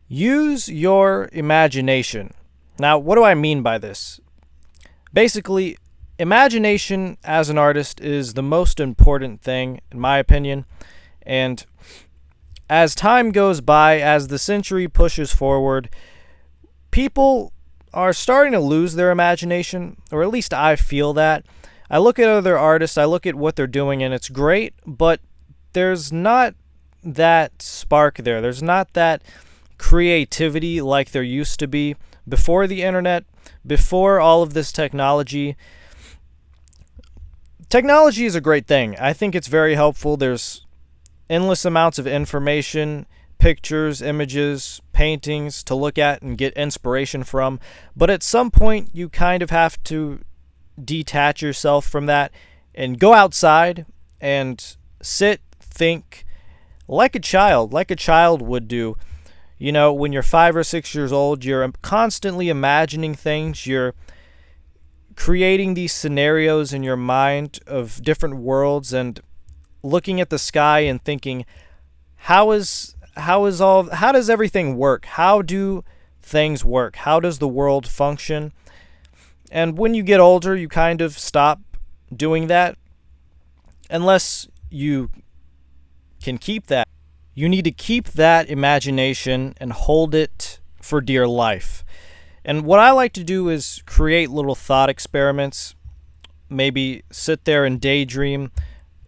Use your imagination. Now, what do I mean by this? Basically, imagination as an artist is the most important thing, in my opinion. And as time goes by, as the century pushes forward, people are starting to lose their imagination, or at least I feel that. I look at other artists, I look at what they're doing, and it's great, but there's not that spark there. There's not that creativity like there used to be before the internet, before all of this technology. Technology is a great thing. I think it's very helpful. There's endless amounts of information, pictures, images, paintings to look at and get inspiration from. But at some point, you kind of have to detach yourself from that and go outside and sit, think like a child would do. You know, when you're 5 or 6 years old, you're constantly imagining things. You're creating these scenarios in your mind of different worlds and looking at the sky and thinking, how does everything work? How do things work? How does the world function? And when you get older, you kind of stop doing that unless you can keep that. You need to keep that imagination and hold it for dear life. And what I like to do is create little thought experiments, maybe sit there and daydream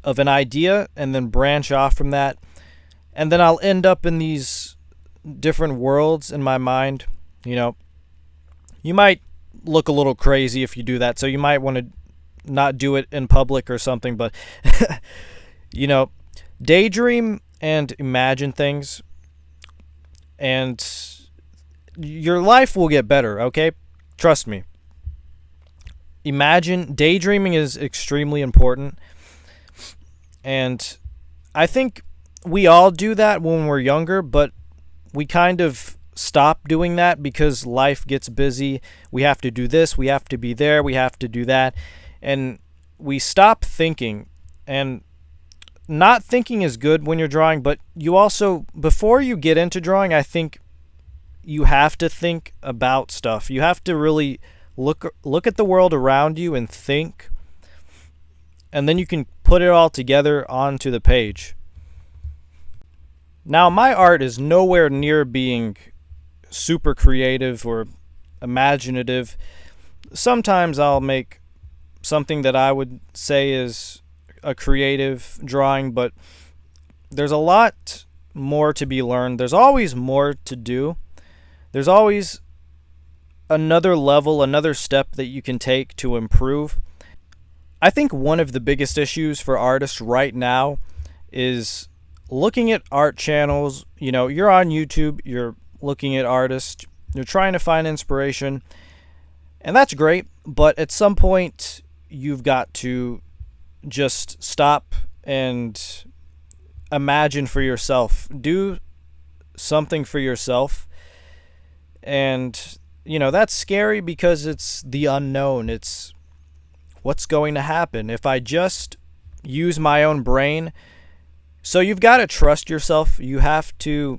of an idea and then branch off from that. And then I'll end up in these different worlds in my mind. You know, you might look a little crazy if you do that, so you might want to not do it in public or something, but you know, daydream and imagine things, and your life will get better, okay? Trust me. Daydreaming is extremely important, and I think we all do that when we're younger, but we kind of stop doing that because life gets busy. We have to do this, we have to be there, we have to do that, and we stop thinking. And not thinking is good when you're drawing, but you also, before you get into drawing, I think you have to think about stuff. You have to really look at the world around you and think, and then you can put it all together onto the page. Now, my art is nowhere near being super creative or imaginative. Sometimes I'll make something that I would say is a creative drawing, but there's a lot more to be learned. There's always more to do. There's always another level, another step that you can take to improve. I think one of the biggest issues for artists right now is looking at art channels. You know, you're on YouTube, you're looking at artists, you're trying to find inspiration, and that's great, but at some point you've got to just stop and imagine for yourself. Do something for yourself. And, you know, that's scary because it's the unknown. It's what's going to happen if I just use my own brain. So you've got to trust yourself. You have to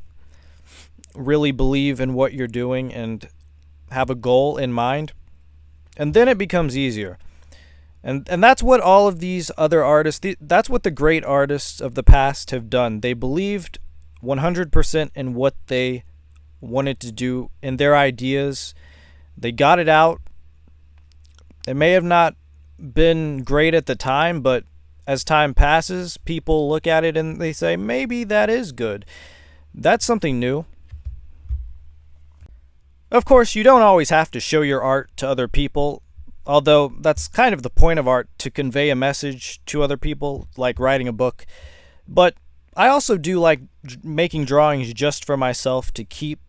really believe in what you're doing and have a goal in mind. And then it becomes easier. And that's what all of these other artists, that's what the great artists of the past have done. They believed 100% in what they wanted to do, in their ideas. They got it out. It may have not been great at the time, but as time passes, people look at it and they say, maybe that is good. That's something new. Of course, you don't always have to show your art to other people, although that's kind of the point of art, to convey a message to other people, like writing a book. But I also do like making drawings just for myself to keep,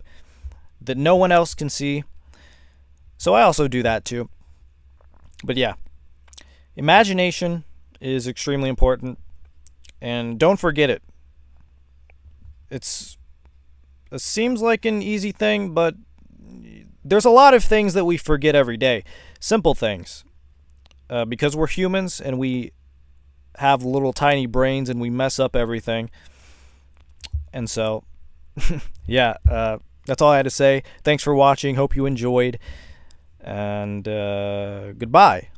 that no one else can see. So I also do that too. But yeah, imagination is extremely important, and don't forget it. It seems like an easy thing, but there's a lot of things that we forget every day. Simple things. Because we're humans and we have little tiny brains and we mess up everything. And so, yeah, That's all I had to say. Thanks for watching. Hope you enjoyed. And goodbye.